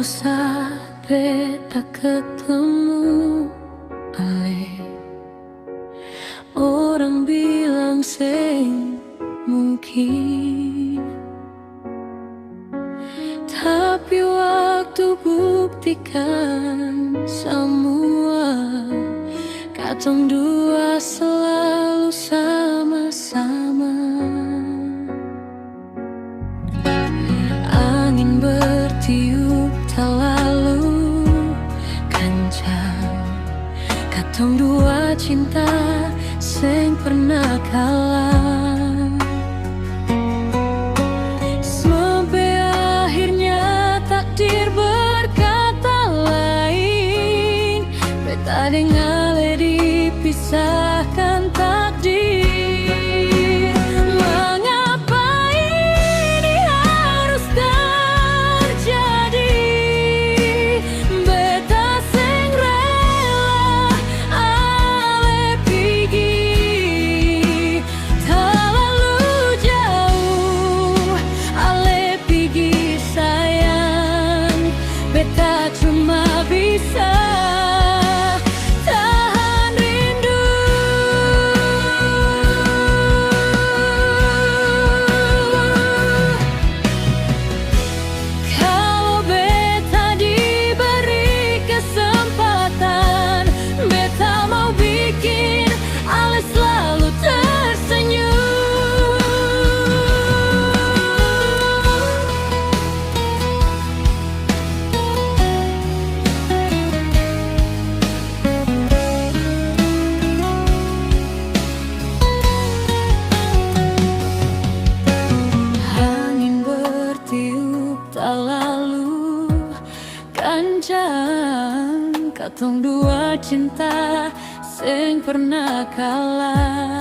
saat beta ketemu ale, orang bilang sing mungkin, tapi waktu buktikan semua. Katong dua selalu sama-sama. Angin bertiup tak lalu kencang. Katong dua cinta sing pernah kalah. Sampai akhirnya takdir berkata lain. Beta dengan dipisahkan takdir. Mengapa ini harus terjadi? Beta sing rela ale pigi, terlalu jauh ale pigi sayang. Beta cuma bisa katong dua cinta sing pernah kalah.